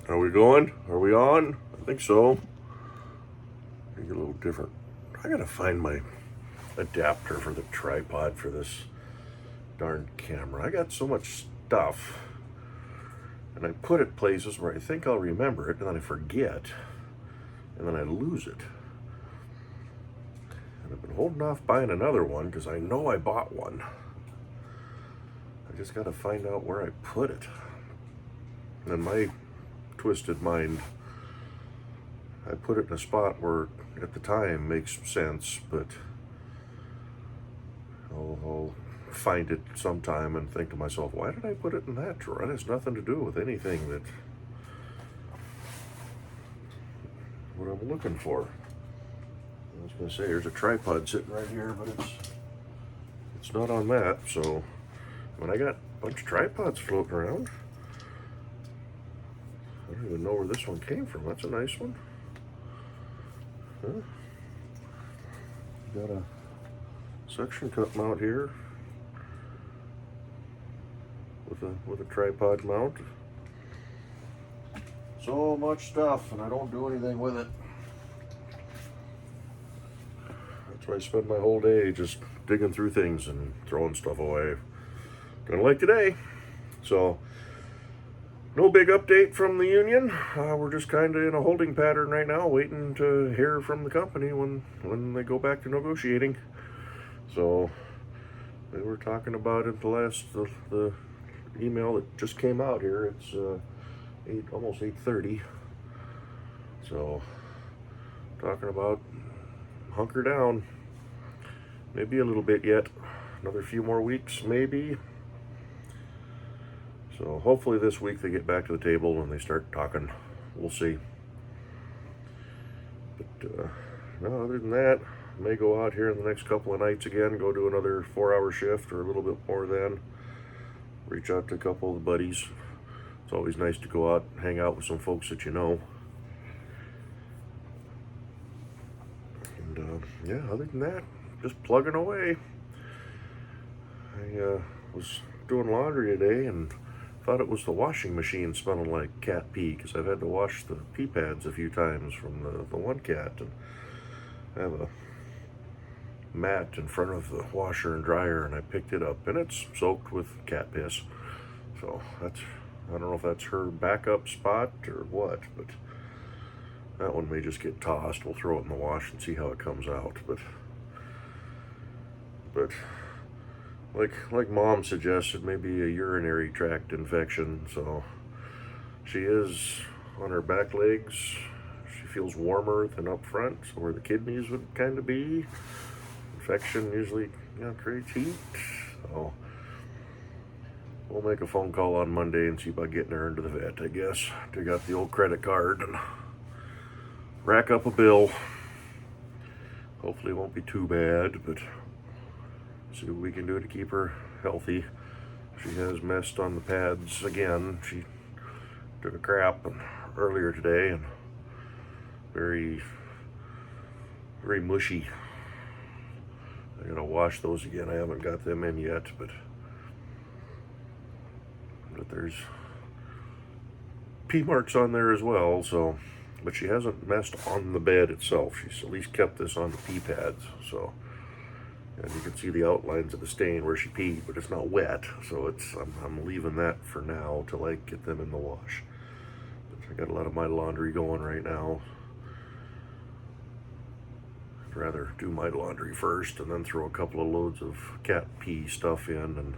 Are we going? Are we on? I think so. Maybe a little different. I gotta find my adapter for the tripod for this darn camera. I got so much stuff, and I put it places where I think I'll remember it, and then I forget, and then I lose it. And I've been holding off buying another one because I know I bought one. I just gotta find out where I put it. And my twisted mind, I put it in a spot where at the time makes sense, but I'll find it sometime and think to myself, why did I put it in that drawer? It has nothing to do with anything that what I'm looking for. I was going to say there's a tripod sitting right here, but it's not on that. So when I got a bunch of tripods floating around, I don't even know where this one came from. That's a nice one. Huh? Got a suction cup mount here with a tripod mount. So much stuff, and I don't do anything with it. That's why I spend my whole day just digging through things and throwing stuff away. Kind of like today. So no big update from the union. We're just kind of in a holding pattern right now, waiting to hear from the company when they go back to negotiating. So they were talking about it the email that just came out here. It's almost 8:30. So talking about hunker down. Maybe a little bit yet. Another few more weeks, maybe. So hopefully this week they get back to the table and they start talking. We'll see. But no, other than that, I may go out here in the next couple of nights again, go do another 4-hour shift or a little bit more then. Reach out to a couple of the buddies. It's always nice to go out and hang out with some folks that you know. And yeah, other than that, just plugging away. I was doing laundry today and thought it was the washing machine smelling like cat pee, because I've had to wash the pee pads a few times from the one cat, and I have a mat in front of the washer and dryer, and I picked it up and it's soaked with cat piss. So that's, I don't know if that's her backup spot or what, but that one may just get tossed. We'll throw it in the wash and see how it comes out. But like Mom suggested, maybe a urinary tract infection. So she is on her back legs. She feels warmer than up front, so where the kidneys would kind of be. Infection usually, creates heat. So we'll make a phone call on Monday and see about getting her into the vet, I guess. Dig out the old credit card and rack up a bill. Hopefully it won't be too bad, but see what we can do to keep her healthy. She has messed on the pads again. She took a crap earlier today and very, very mushy. I gotta wash those again. I haven't got them in yet, but there's pee marks on there as well. So, but she hasn't messed on the bed itself. She's at least kept this on the pee pads. So, and you can see the outlines of the stain where she peed, but it's not wet. So I'm leaving that for now till I get them in the wash. But I got a lot of my laundry going right now. I'd rather do my laundry first and then throw a couple of loads of cat pee stuff in, and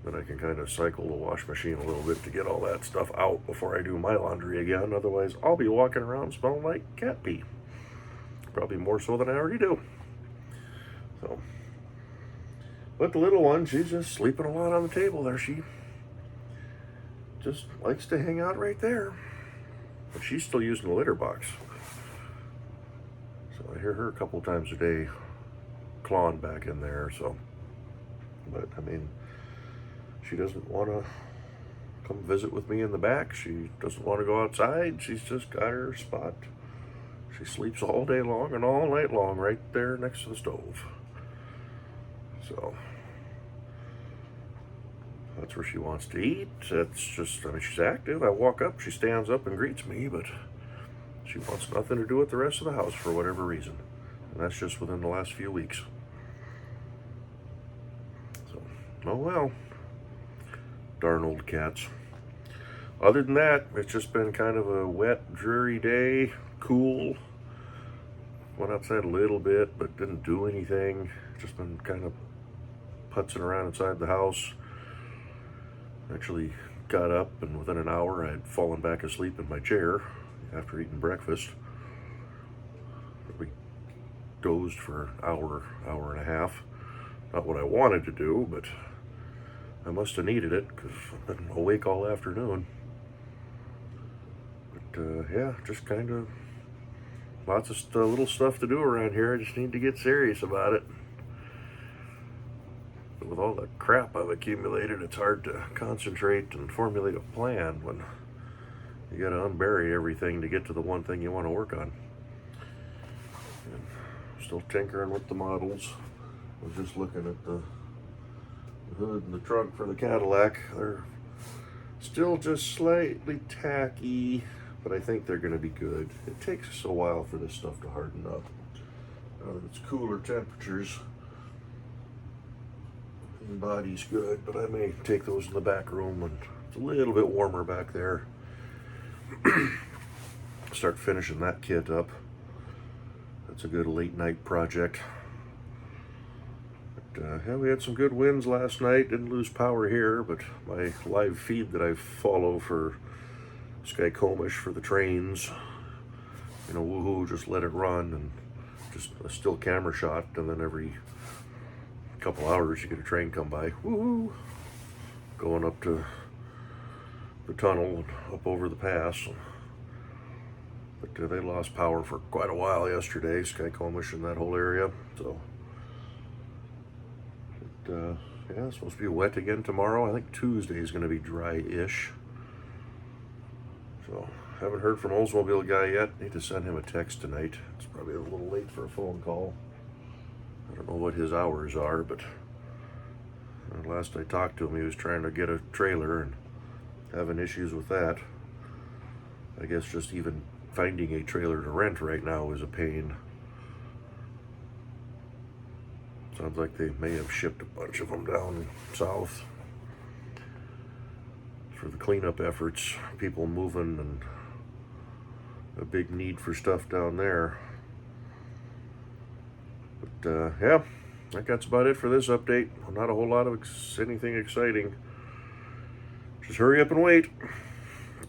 then I can kind of cycle the wash machine a little bit to get all that stuff out before I do my laundry again. Otherwise, I'll be walking around smelling like cat pee. Probably more so than I already do. So, but the little one, she's just sleeping a lot on the table there. She just likes to hang out right there. But she's still using the litter box. So I hear her a couple times a day clawing back in there. So, but I mean, she doesn't want to come visit with me in the back. She doesn't want to go outside. She's just got her spot. She sleeps all day long and all night long right there next to the stove. So That's where she wants to eat. That's just, I mean, she's active. I walk up, she stands up and greets me, but she wants nothing to do with the rest of the house for whatever reason. And that's just within the last few weeks. So, oh well. Darn old cats. Other than that, it's just been kind of a wet, dreary day. Cool. Went outside a little bit, but didn't do anything. Just been kind of putzing around inside the house. Actually got up, and within an hour I had fallen back asleep in my chair after eating breakfast. We dozed for an hour and a half. Not what I wanted to do, but I must have needed it because I've been awake all afternoon. But yeah, just kind of lots of little stuff to do around here. I just need to get serious about it. But with all the crap I've accumulated, it's hard to concentrate and formulate a plan when you got to unbury everything to get to the one thing you want to work on. And still tinkering with the models. I was just looking at the hood and the trunk for the Cadillac. They're still just slightly tacky, but I think they're going to be good. It takes us a while for this stuff to harden up. It's cooler temperatures. The body's good, but I may take those in the back room, and it's a little bit warmer back there. Start finishing that kit up. That's a good late night project. But, yeah, we had some good winds last night. Didn't lose power here, but my live feed that I follow for Sky Comish for the trains, you know, woohoo, just let it run, and just a still camera shot, and then every couple hours you get a train come by, woohoo, going up to the tunnel and up over the pass. But they lost power for quite a while yesterday, Sky Comish in that whole area. So, but, yeah, it's supposed to be wet again tomorrow. I think Tuesday is going to be dry-ish. So, haven't heard from Oldsmobile guy yet. Need to send him a text tonight. It's probably a little late for a phone call. I don't know what his hours are, but last I talked to him, he was trying to get a trailer and having issues with that. I guess just even finding a trailer to rent right now is a pain. Sounds like they may have shipped a bunch of them down south for the cleanup efforts, people moving, and a big need for stuff down there. But yeah, I think that's about it for this update. Not a whole lot of anything exciting. Just hurry up and wait.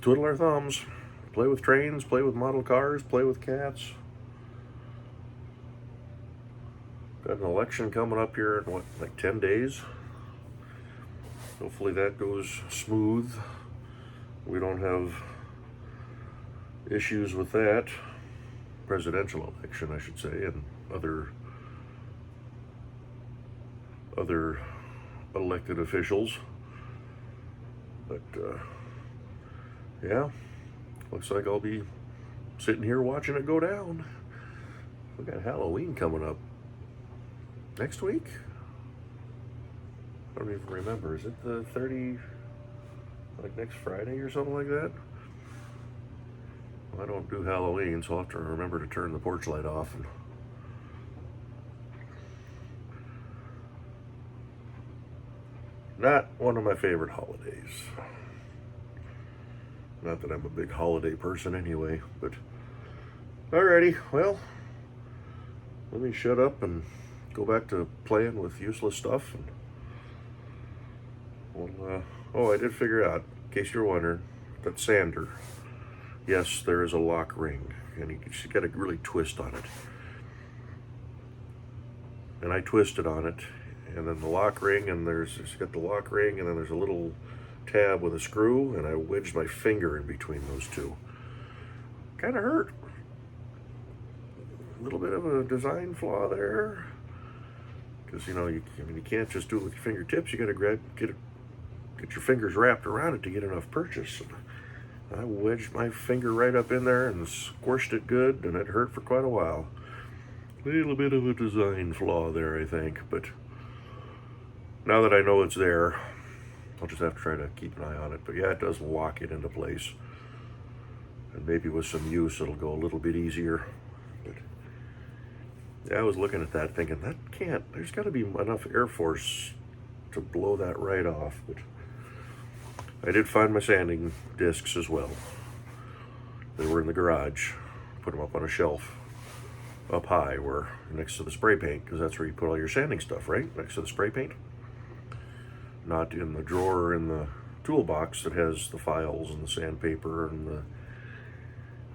Twiddle our thumbs. Play with trains, play with model cars, play with cats. Got an election coming up here in what, like 10 days? Hopefully that goes smooth. We don't have issues with that. Presidential election, I should say, and other elected officials. But yeah, looks like I'll be sitting here watching it go down. We got Halloween coming up next week. I don't even remember. Is it the 30, like next Friday or something like that? Well, I don't do Halloween, so I'll have to remember to turn the porch light off. And not one of my favorite holidays. Not that I'm a big holiday person anyway, but alrighty, well, let me shut up and go back to playing with useless stuff. And well, oh, I did figure out, in case you're wondering, that sander, yes, there is a lock ring, and you got to really twist on it. And I twisted on it, and then the lock ring, and it's got the lock ring, and then there's a little tab with a screw, and I wedged my finger in between those two. Kind of hurt. A little bit of a design flaw there, because you know you can't just do it with your fingertips. You got to get your fingers wrapped around it to get enough purchase. And I wedged my finger right up in there and squished it good, and it hurt for quite a while. A little bit of a design flaw there, I think, but now that I know it's there, I'll just have to try to keep an eye on it. But yeah, it does lock it into place. And maybe with some use, it'll go a little bit easier. But yeah, I was looking at that thinking, there's got to be enough air force to blow that right off. But I did find my sanding discs as well. They were in the garage. Put them up on a shelf up high, where next to the spray paint, because that's where you put all your sanding stuff, right? Next to the spray paint. Not in the drawer in the toolbox that has the files and the sandpaper and the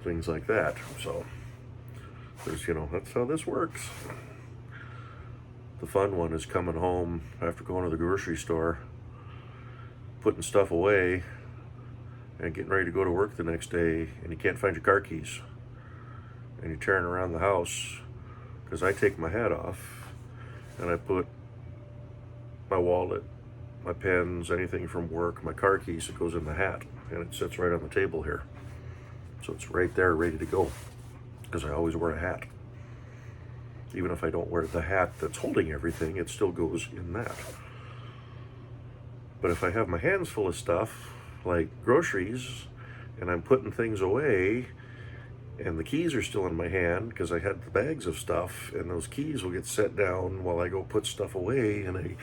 things like that. So there's, that's how this works. The fun one is coming home after going to the grocery store, putting stuff away, and getting ready to go to work the next day, and you can't find your car keys. And you're tearing around the house, because I take my hat off and I put my wallet, my pens, anything from work, my car keys, it goes in the hat, and it sits right on the table here. So it's right there ready to go, because I always wear a hat. Even if I don't wear the hat that's holding everything, it still goes in that. But if I have my hands full of stuff, like groceries, and I'm putting things away, and the keys are still in my hand because I had the bags of stuff, and those keys will get set down while I go put stuff away in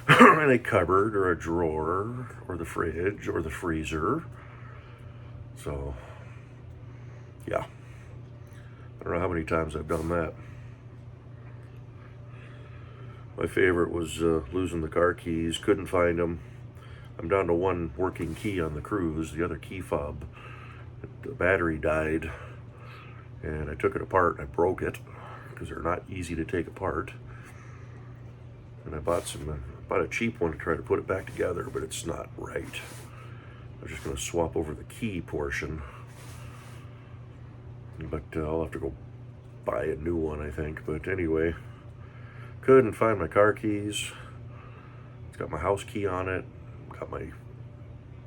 a cupboard or a drawer or the fridge or the freezer. So yeah, I don't know how many times I've done that. My favorite was losing the car keys. Couldn't find them. I'm down to one working key on the Cruise. The other key fob, the battery died, and I took it apart and I broke it, because they're not easy to take apart. And I bought a cheap one to try to put it back together, but it's not right. I'm just going to swap over the key portion, but I'll have to go buy a new one, I think. But anyway, couldn't find my car keys. It's got my house key on it, got my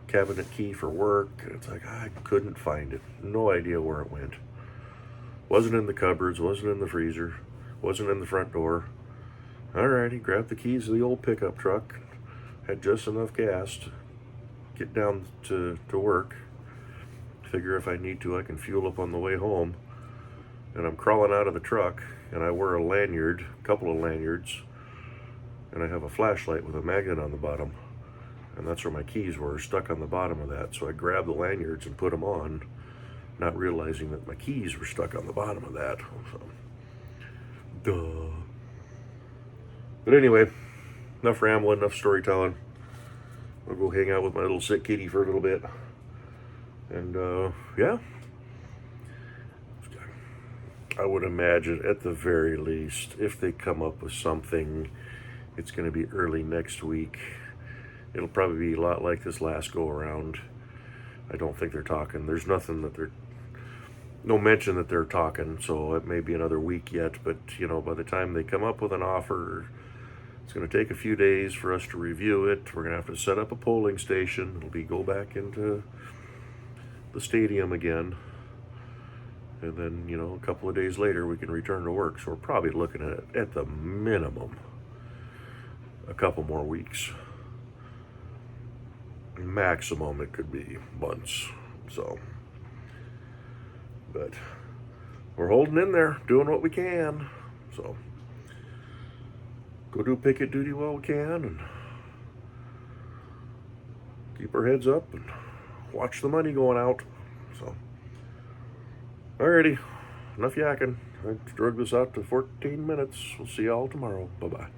cabinet key for work. It's like, I couldn't find it. No idea where it went. Wasn't in the cupboards, wasn't in the freezer, wasn't in the front door. Alrighty, grabbed the keys of the old pickup truck, had just enough gas to get down to work. Figure if I need to, I can fuel up on the way home. And I'm crawling out of the truck, and I wear a couple of lanyards, and I have a flashlight with a magnet on the bottom. And that's where my keys were, stuck on the bottom of that. So I grabbed the lanyards and put them on, not realizing that my keys were stuck on the bottom of that. So, duh. But anyway, enough rambling, enough storytelling. I'll go hang out with my little sick kitty for a little bit. And yeah, I would imagine at the very least, if they come up with something, it's going to be early next week. It'll probably be a lot like this last go around. I don't think they're talking. There's no mention that they're talking, so it may be another week yet. But, by the time they come up with an offer, it's going to take a few days for us to review it. We're going to have to set up a polling station. It'll be go back into the stadium again. And then, a couple of days later, we can return to work. So we're probably looking at the minimum, a couple more weeks. Maximum, it could be months. So, but we're holding in there, doing what we can. So, go do picket duty while we can, and keep our heads up and watch the money going out. So, alrighty, enough yakking. I drug this out to 14 minutes. We'll see y'all tomorrow. Bye-bye.